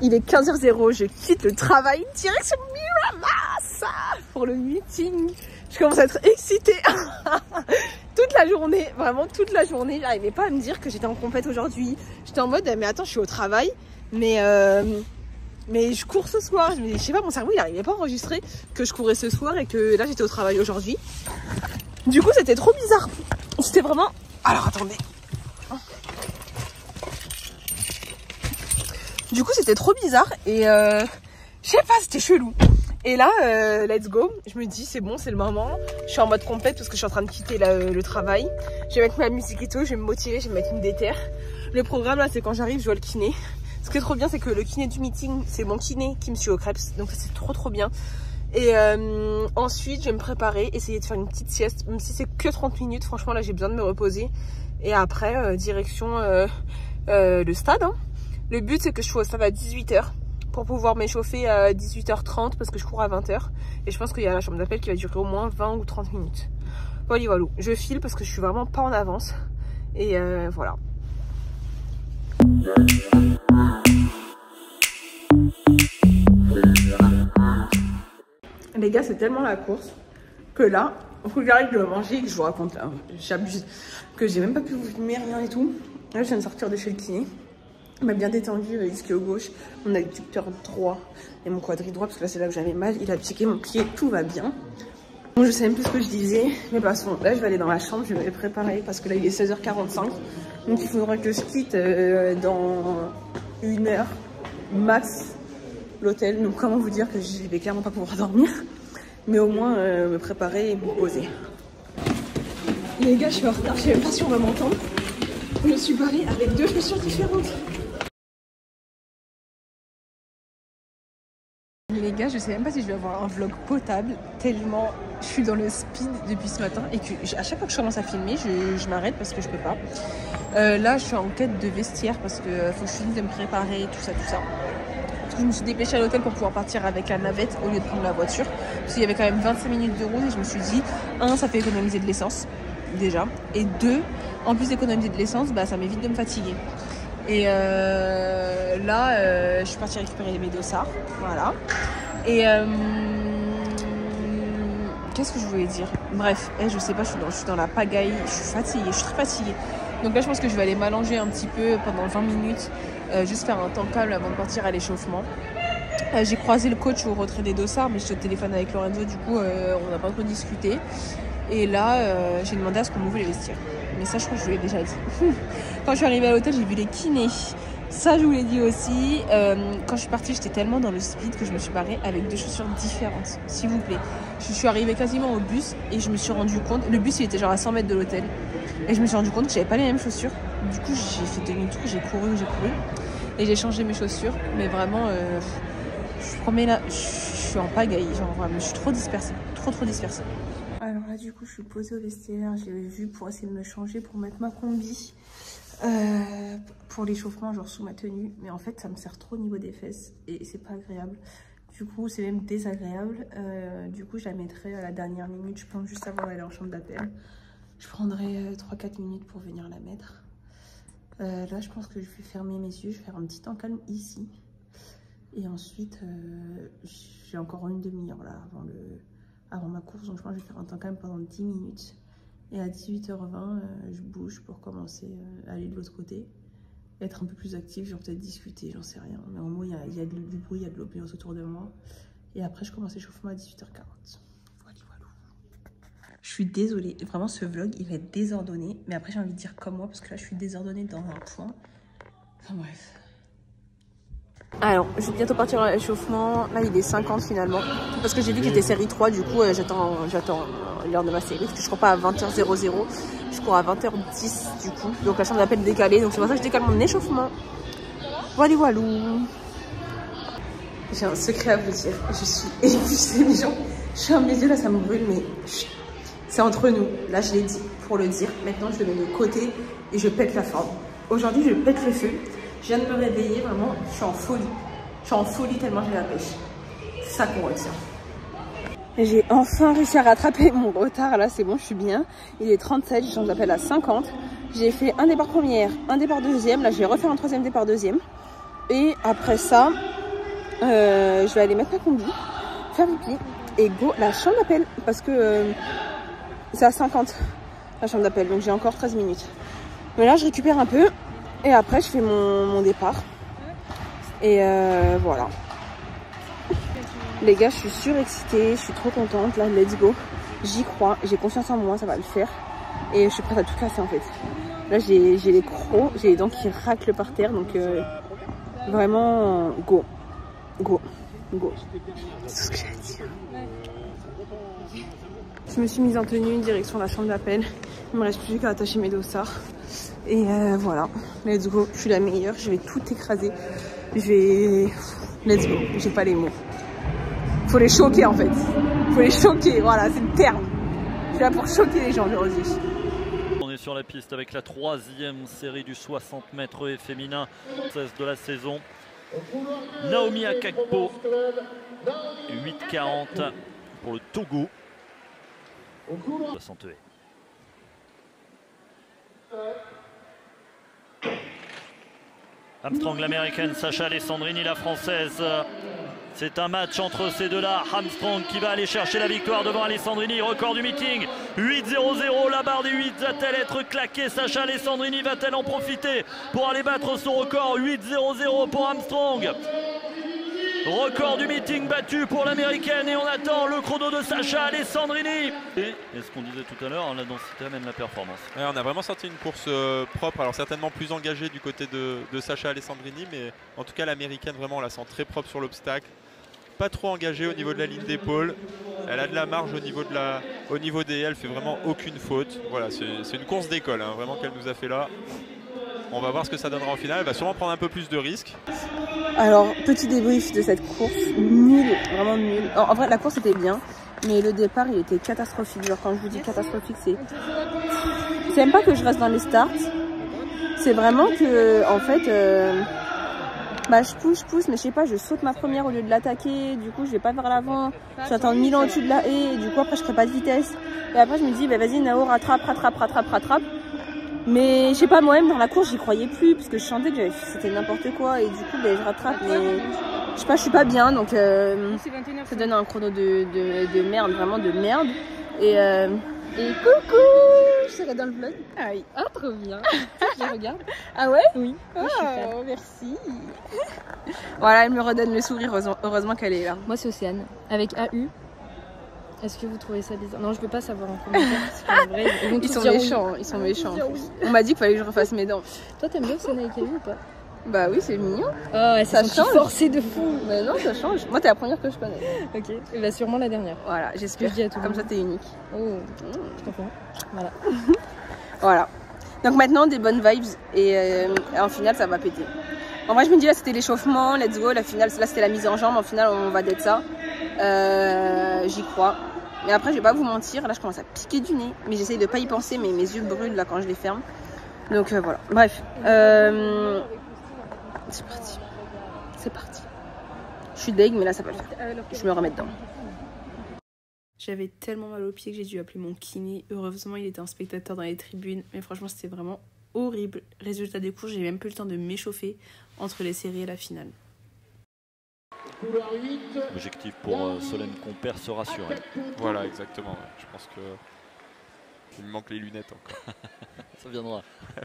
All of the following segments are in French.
Il est 15h00, je quitte le travail, direction Miramas pour le meeting. Je commence à être excitée. Toute la journée, vraiment toute la journée, j'arrivais pas à me dire que j'étais en compète aujourd'hui. J'étais en mode, mais attends, je suis au travail, mais je cours ce soir. Je sais pas, mon cerveau il arrivait pas à enregistrer que je courais ce soir et que là j'étais au travail aujourd'hui. Du coup, c'était trop bizarre. C'était vraiment... Alors, attendez. Du coup, c'était trop bizarre et je sais pas, c'était chelou. Et là, let's go. Je me dis, c'est bon, c'est le moment. Je suis en mode compète parce que je suis en train de quitter le travail. Je vais mettre ma musique et tout, je vais me motiver, je vais me mettre une déterre. Le programme là, c'est quand j'arrive, je vois le kiné. Ce qui est trop bien, c'est que le kiné du meeting, c'est mon kiné qui me suit au crêpes. Donc ça, c'est trop bien. Et ensuite, je vais me préparer, essayer de faire une petite sieste. Même si c'est que 30 minutes, franchement, là, j'ai besoin de me reposer. Et après, direction le stade. Hein. Le but, c'est que je sois au stade à 18h pour pouvoir m'échauffer à 18h30 parce que je cours à 20h. Et je pense qu'il y a la chambre d'appel qui va durer au moins 20 ou 30 minutes. Voilà. Je file parce que je suis vraiment pas en avance. Et voilà. Les gars, c'est tellement la course que là, il faut que j'arrête de manger et que je vous raconte. J'abuse. Que j'ai même pas pu vous filmer rien et tout. Là, je viens de sortir de chez le kiné. Il m'a bien détendu l'ischio gauche, mon adducteur droit et mon quadri droit parce que là c'est là que j'avais mal. Il a checké mon pied, tout va bien. Bon, je sais même plus ce que je disais, mais passons. Là je vais aller dans la chambre, je vais me préparer parce que là il est 16h45. Donc il faudra que je quitte dans 1 heure max l'hôtel. Donc comment vous dire que je vais clairement pas pouvoir dormir, mais au moins me préparer et me poser. Les gars, je suis en retard, je sais même pas si on va m'entendre. Je suis barrée avec 2 chaussures différentes. Les gars, je sais même pas si je vais avoir un vlog potable tellement je suis dans le speed depuis ce matin et que à chaque fois que je commence à filmer, je m'arrête parce que je peux pas. Là, je suis en quête de vestiaire parce que faut que je finisse de me préparer, tout ça. Parce que je me suis dépêchée à l'hôtel pour pouvoir partir avec la navette au lieu de prendre la voiture. Parce qu'il y avait quand même 25 minutes de route et je me suis dit, 1, ça fait économiser de l'essence déjà, et 2, en plus d'économiser de l'essence, bah, ça m'évite de me fatiguer. Et là, je suis partie récupérer mes dossards, voilà. Et qu'est-ce que je voulais dire? Bref, je sais pas, je suis dans la pagaille, je suis fatiguée, je suis très fatiguée. Donc là, je pense que je vais aller m'allonger un petit peu pendant 20 minutes, juste faire un temps calme avant de partir à l'échauffement. J'ai croisé le coach au retrait des dossards, mais j'étais au téléphone avec Lorenzo, du coup, on n'a pas trop discuté. Et là, j'ai demandé à ce qu'on m'ouvre les vestiaires. Mais ça, je crois que je vous l'ai déjà dit. Quand je suis arrivée à l'hôtel, j'ai vu les kinés. Ça, je vous l'ai dit aussi. Quand je suis partie, j'étais tellement dans le speed que je me suis barrée avec 2 chaussures différentes. S'il vous plaît. Je suis arrivée quasiment au bus et je me suis rendu compte... Le bus, il était genre à 100 mètres de l'hôtel. Et je me suis rendu compte que j'avais pas les mêmes chaussures. Du coup, j'ai fait demi-tour, j'ai couru. Et j'ai changé mes chaussures. Mais vraiment, je promets là, je suis en pagaille. Genre, vraiment, je suis trop dispersée. Trop dispersée. Alors là, du coup, je suis posée au vestiaire. J'ai vu pour essayer de me changer, pour mettre ma combi. Pour l'échauffement, genre sous ma tenue. Mais en fait, ça me sert trop au niveau des fesses. Et c'est pas agréable. Du coup, c'est même désagréable. Du coup, je la mettrai à la dernière minute. Je pense juste avant d'aller en chambre d'appel. Je prendrai 3-4 minutes pour venir la mettre. Là, je pense que je vais fermer mes yeux. Je vais faire un petit temps calme ici. Et ensuite, j'ai encore une demi-heure là avant ma course. Donc, je pense que je vais faire un temps calme pendant 10 minutes. Et à 18h20, je bouge pour commencer à aller de l'autre côté. Être un peu plus active, genre peut-être discuter, j'en sais rien. Mais en gros, il y a du bruit, il y a de l'ambiance autour de moi. Et après, je commence l'échauffement à 18h40. Voilà. Je suis désolée, vraiment ce vlog, il va être désordonné. Mais après, j'ai envie de dire comme moi, parce que là, je suis désordonnée dans un point. Enfin bref. Alors, je vais bientôt partir à l'échauffement. Là, il est 50 finalement. Parce que j'ai vu que j'étais série 3, du coup, j'attends l'heure de ma série. Parce que je cours pas à 20h00. Je cours à 20h10 du coup. Donc la chambre d'appel est décalée. Donc c'est pour ça que je décale mon échauffement. Voilà. J'ai un secret à vous dire. Je suis épuisée, les gens. Je suis à mes yeux là, ça me brûle, mais c'est entre nous. Là, je l'ai dit pour le dire. Maintenant, je le mets de côté et je pète la forme. Aujourd'hui, je pète le feu. Je viens de me réveiller, vraiment, je suis en folie. Je suis en folie tellement j'ai la pêche. C'est ça qu'on retient. J'ai enfin réussi à rattraper mon retard. Là, c'est bon, je suis bien. Il est 37, je change d'appel à 50. J'ai fait un départ première, un départ deuxième. Là, je vais refaire un troisième départ deuxième. Et après ça, je vais aller mettre ma combi, faire pipi et go la chambre d'appel parce que c'est à 50 la chambre d'appel, donc j'ai encore 13 minutes. Mais là je récupère un peu et après je fais mon départ. Et voilà. Les gars, je suis surexcitée, je suis trop contente. Là, let's go. J'y crois, j'ai confiance en moi, ça va le faire. Et je suis prête à tout casser en fait. Là, j'ai les crocs, j'ai les dents qui raclent par terre, donc vraiment, go. Go. Go. C'est tout ce que j'ai à dire. Je me suis mise en tenue, direction la chambre d'appel. Il me reste plus qu'à attacher mes dossards. Et voilà, let's go. Je suis la meilleure, je vais tout écraser. Let's go, j'ai pas les mots. Faut les choquer en fait. Faut les choquer, voilà, c'est le terme. Je suis là pour choquer les gens aujourd'hui. On est sur la piste avec la 3e série du 60 mètres et féminin 16 de la saison. Naomi Akagbo, 8,40 pour le Togo. 60 et. Armstrong l'américaine, Sacha Alessandrini la française. C'est un match entre ces deux-là. Armstrong qui va aller chercher la victoire devant Alessandrini. Record du meeting. 8-0-0. La barre des 8 va-t-elle être claquée? Sacha Alessandrini va-t-elle en profiter pour aller battre son record? 8-0-0 pour Armstrong. Record du meeting battu pour l'américaine. Et on attend le chrono de Sacha Alessandrini. Et ce qu'on disait tout à l'heure, la densité amène la performance. Ouais, on a vraiment sorti une course propre. Alors certainement plus engagée du côté de Sacha Alessandrini. Mais en tout cas l'américaine, vraiment on la sent très propre sur l'obstacle. Pas trop engagée au niveau de la ligne d'épaule. Elle a de la marge au niveau des haies. Elle fait vraiment aucune faute. Voilà, c'est une course d'école hein, vraiment qu'elle nous a fait là. On va voir ce que ça donnera en finale. Elle va sûrement prendre un peu plus de risques. Alors, petit débrief de cette course. Nul, vraiment nul. En vrai, la course était bien. Mais le départ, il était catastrophique. Genre, quand je vous dis catastrophique, c'est même pas que je reste dans les starts. C'est vraiment que, en fait... Bah je pousse, mais je sais pas, je saute ma première au lieu de l'attaquer, du coup je vais pas vers l'avant, j'attends 1000 ans au-dessus de la haie, et du coup après je crée pas de vitesse. Et après je me dis, bah vas-y Nao, rattrape. Mais je sais pas, moi-même dans la course j'y croyais plus, parce que je sentais que c'était n'importe quoi, et du coup bah, je rattrape, mais je sais pas, je suis pas bien, donc ça donne un chrono de merde, vraiment de merde. Et coucou, je serai dans le vlog. Ah oui. Ah, trop bien. Je regarde. Ah ouais? Oui. Oh, merci. Voilà, elle me redonne le sourire, heureusement qu'elle est là. Moi, c'est Océane, avec AU. Est-ce que vous trouvez ça bizarre? Non, je veux pas savoir en commentaire. Parce vrai, ils sont méchants, oui. Ils sont méchants. On m'a dit qu'il fallait que je refasse mes dents. Toi, t'aimes bien Océane avec AU ou pas? Bah oui, c'est mignon. Oh, ouais, ça change. Forcé de fou. Mais non, ça change. Moi, t'es la première que je connais. Ok. Et bah sûrement la dernière. Voilà, j'espère. Comme ça, t'es unique. Oh, je comprends. Voilà. Voilà. Donc maintenant, des bonnes vibes et en finale, ça va péter. En vrai, je me dis là, c'était l'échauffement, let's go. La finale, là, c'était la mise en jambe. En finale, on va d'être ça. J'y crois. Mais après, je vais pas vous mentir. Là, je commence à piquer du nez. Mais j'essaye de pas y penser, mais mes yeux brûlent là quand je les ferme. Donc voilà. Bref. C'est parti. C'est parti. Je suis deg, mais là, ça va le faire. Je me remets dedans. J'avais tellement mal aux pieds que j'ai dû appeler mon kiné. Heureusement, il était un spectateur dans les tribunes. Mais franchement, c'était vraiment horrible. Résultat des cours, j'ai même plus le temps de m'échauffer entre les séries et la finale. L'objectif pour Solène Compère se rassurer. Voilà, exactement. Je pense que il me manque les lunettes encore. Ça viendra.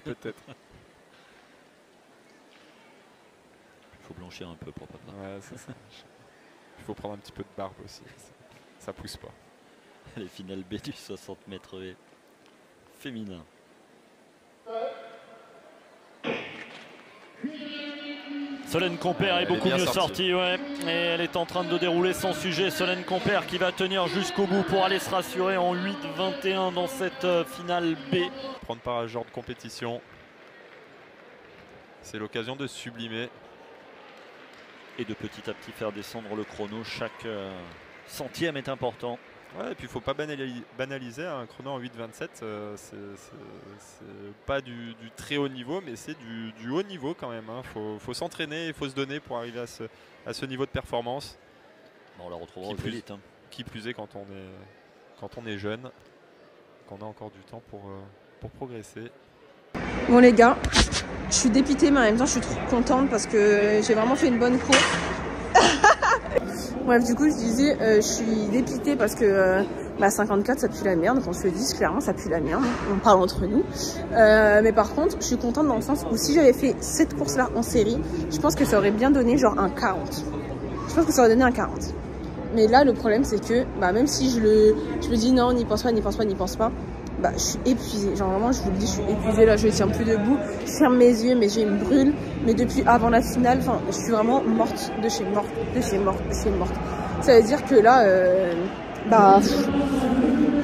Peut-être. Il faut blanchir un peu pour pas. Ouais, c'est ça. Il faut prendre un petit peu de barbe aussi. Ça pousse pas. Les finales B du 60 mètres féminin. Solène Compère est beaucoup mieux sortie, ouais. Et elle est en train de dérouler son sujet. Solène Compère qui va tenir jusqu'au bout pour aller se rassurer en 8-21 dans cette finale B. Prendre part à ce genre de compétition, c'est l'occasion de se sublimer. Et de petit à petit faire descendre le chrono. Chaque centième est important. Ouais, et puis il ne faut pas banaliser un chrono en 8,27. C'est pas du très haut niveau, mais c'est du haut niveau quand même. Faut s'entraîner, il faut se donner pour arriver à ce niveau de performance. Bon, on la retrouvera au plus vite. Hein. Qui plus est quand on est jeune, qu'on a encore du temps pour progresser. Bon les gars, je suis dépitée mais en même temps je suis trop contente parce que j'ai vraiment fait une bonne course. Bref, du coup je disais, je suis dépitée parce que 54 ça pue la merde, qu'on se le dise clairement, ça pue la merde, on parle entre nous. Mais par contre je suis contente dans le sens où si j'avais fait cette course là en série, je pense que ça aurait bien donné genre un 40. Je pense que ça aurait donné un 40. Mais là le problème c'est que même si je me dis non, n'y pense pas, je suis épuisée. Genre vraiment je vous le dis, je suis épuisée là, je tiens plus debout, je ferme mes yeux, mes yeux me brûlent. Mais depuis avant la finale, enfin je suis vraiment morte de chez morte. Ça veut dire que là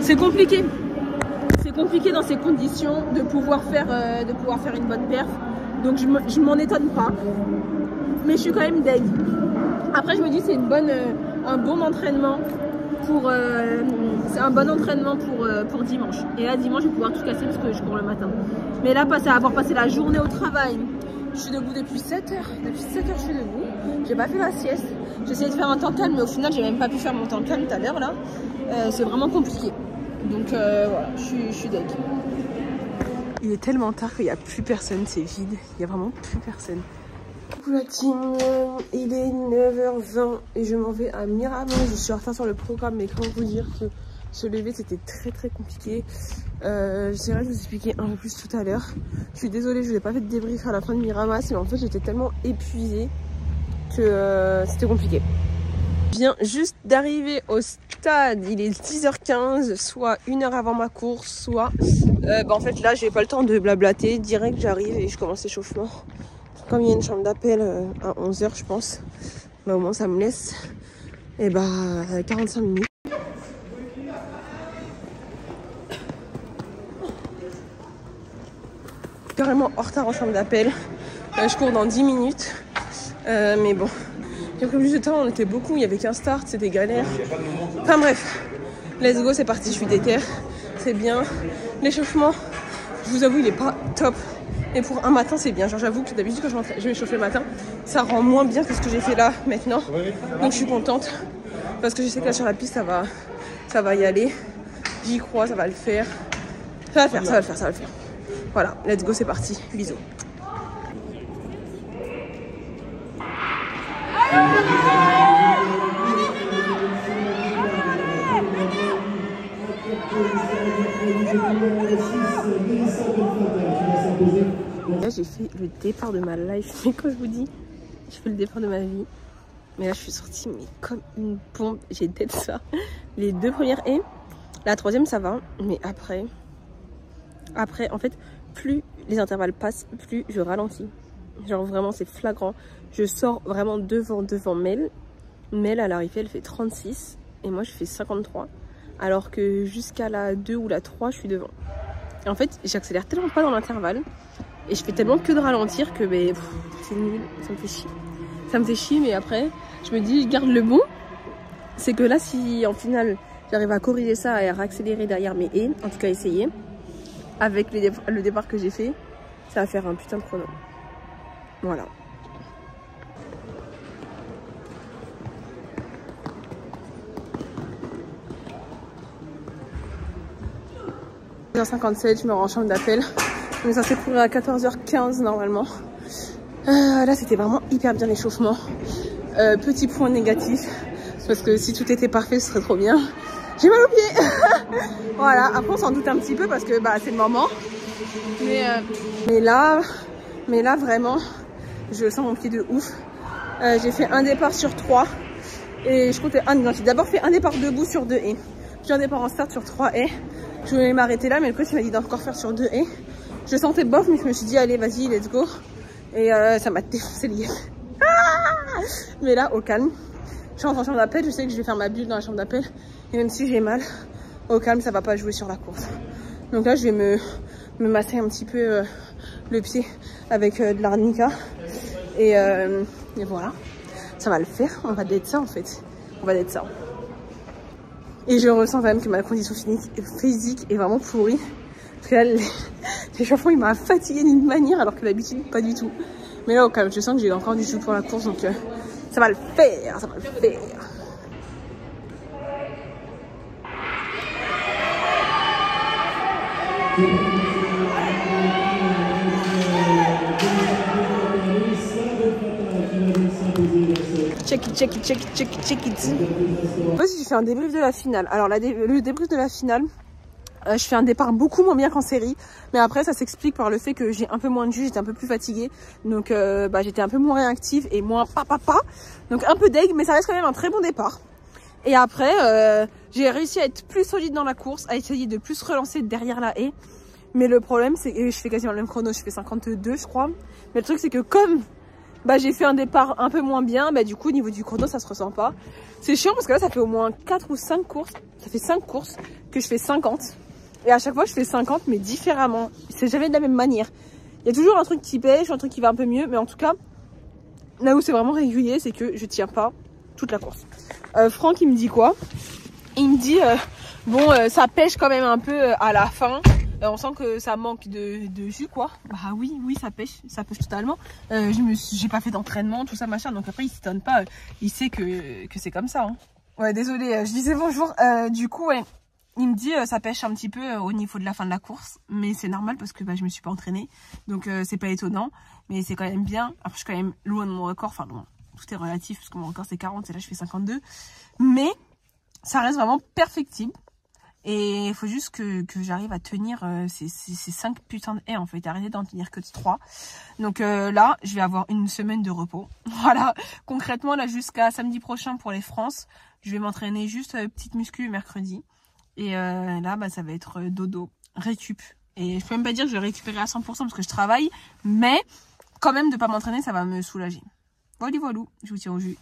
c'est compliqué. C'est compliqué dans ces conditions de pouvoir faire une bonne perf. Donc je m'en étonne pas. Mais je suis quand même deg. Après je me dis c'est un bon entraînement pour c'est un bon entraînement pour dimanche. Et là dimanche je vais pouvoir tout casser parce que je cours le matin. Mais là avoir passé la journée au travail, je suis debout depuis 7 heures. Depuis 7 heures je suis debout. J'ai pas fait la sieste. J'ai essayé de faire un temps calme mais au final j'ai même pas pu faire mon temps calme tout à l'heure là. C'est vraiment compliqué. Donc voilà, je suis deg. Il est tellement tard qu'il n'y a plus personne, c'est vide. Il n'y a vraiment plus personne. Coucou la team, il est 9h20 et je m'en vais à Miramar. Je suis en retard sur le programme, mais comment vous dire que se lever c'était très compliqué. J'essaierai de vous expliquer un peu plus tout à l'heure. Je suis désolée, je vous ai pas fait de débrief à la fin de Miramar, mais en fait j'étais tellement épuisée que c'était compliqué. Je viens juste d'arriver au stade, il est 10h15, soit 1 heure avant ma course, soit en fait là j'ai pas le temps de blablater, direct j'arrive et je commence l'échauffement. Comme il y a une chambre d'appel à 11h je pense, au moins ça me laisse 45 minutes. Carrément en retard en chambre d'appel, je cours dans 10 minutes, mais bon, j'ai pris plus de temps, on était beaucoup, il y avait qu'un start, c'était galère. Enfin bref, let's go, c'est parti, je suis déter, c'est bien. L'échauffement, je vous avoue il est pas top. Et pour un matin c'est bien, genre j'avoue que d'habitude quand je m'échauffe le matin, ça rend moins bien que ce que j'ai fait là maintenant. Donc je suis contente parce que je sais que là sur la piste ça va y aller. J'y crois, ça va le faire. Ça va le faire. Voilà, let's go, c'est parti, bisous. Là j'ai fait le départ de ma life, mais quand je vous dis je fais le départ de ma vie, mais là je suis sortie mais comme une bombe, j'ai tête ça. Les 2 premières et la 3e ça va, mais après en fait plus les intervalles passent, plus je ralentis. Genre vraiment c'est flagrant, je sors vraiment devant Mel. Mel à l'arrivée elle fait 36 et moi je fais 53, alors que jusqu'à la 2 ou la 3 je suis devant. Et en fait j'accélère tellement pas dans l'intervalle et je fais tellement que de ralentir que c'est nul, ça me fait chier. Ça me fait chier, mais après je me dis je garde le bon. C'est que là si en finale j'arrive à corriger ça et à réaccélérer derrière mes haies, en tout cas essayer, avec le départ que j'ai fait, ça va faire un putain de chrono. Voilà. À 57, je me rends en chambre d'appel. On est censé courir à 14h15 normalement. Là c'était vraiment hyper bien l'échauffement. Petit point négatif, parce que si tout était parfait ce serait trop bien. J'ai mal aux pieds. Voilà, après on s'en doute un petit peu parce que c'est le moment. Mais là vraiment, je sens mon pied de ouf. J'ai fait un départ sur 3 et je comptais j'ai d'abord fait un départ debout sur 2 haies. Puis un départ en start sur 3 haies. Je voulais m'arrêter là, mais le coach m'a dit d'encore faire sur 2 haies. Je sentais bof, mais je me suis dit allez vas-y let's go. Et ça m'a défoncé les mais là au calme, je rentre en chambre d'appel, je sais que je vais faire ma bulle dans la chambre d'appel. Et même si j'ai mal, au calme ça va pas jouer sur la course. Donc là je vais me masser un petit peu le pied avec de l'arnica. Et voilà, ça va le faire, on va d'être ça en fait. On va d'être ça. Et je ressens quand même que ma condition physique est vraiment pourrie. Parce que là, l'échauffement il m'a fatiguée d'une manière alors que d'habitude pas du tout. Mais là au calme, je sens que j'ai encore du jus pour la course, donc ça va le faire, ça va le faire. check it. Voici, je fais un débrief de la finale. Alors le débrief de la finale, je fais un départ beaucoup moins bien qu'en série, mais après ça s'explique par le fait que j'ai un peu moins de jus, j'étais un peu plus fatiguée, donc j'étais un peu moins réactive et moins donc un peu deg, mais ça reste quand même un très bon départ. Et après j'ai réussi à être plus solide dans la course, à essayer de plus relancer derrière la haie, mais le problème c'est que je fais quasiment le même chrono, je fais 52 je crois, mais le truc c'est que comme j'ai fait un départ un peu moins bien, du coup au niveau du chrono ça se ressent pas. C'est chiant parce que là ça fait au moins 4 ou 5 courses, ça fait 5 courses que je fais 50. Et à chaque fois, je fais 50, mais différemment. C'est jamais de la même manière. Il y a toujours un truc qui pêche, un truc qui va un peu mieux. Mais en tout cas, là où c'est vraiment régulier, c'est que je tiens pas toute la course. Franck, il me dit quoi? Il me dit, ça pêche quand même un peu à la fin. On sent que ça manque de jus, quoi. Bah oui, ça pêche totalement. J'ai pas fait d'entraînement, tout ça, machin. Donc après, il s'étonne pas. Il sait que c'est comme ça. Hein. Ouais, désolé, je disais bonjour. Du coup, ouais. Il me dit ça pêche un petit peu au niveau de la fin de la course, mais c'est normal parce que je me suis pas entraînée, donc c'est pas étonnant, mais c'est quand même bien. Après je suis quand même loin de mon record, enfin loin, tout est relatif parce que mon record c'est 40 et là je fais 52, mais ça reste vraiment perfectible et il faut juste que j'arrive à tenir ces 5 putains de haies en fait, arrêter d'en tenir que 3. Donc là je vais avoir une semaine de repos, voilà, concrètement là jusqu'à samedi prochain pour les France, je vais m'entraîner juste petite muscu mercredi. Et là, ça va être dodo, récup. Et je peux même pas dire que je vais récupérer à 100% parce que je travaille. Mais quand même, de pas m'entraîner, ça va me soulager. Voilà, je vous tiens au jus.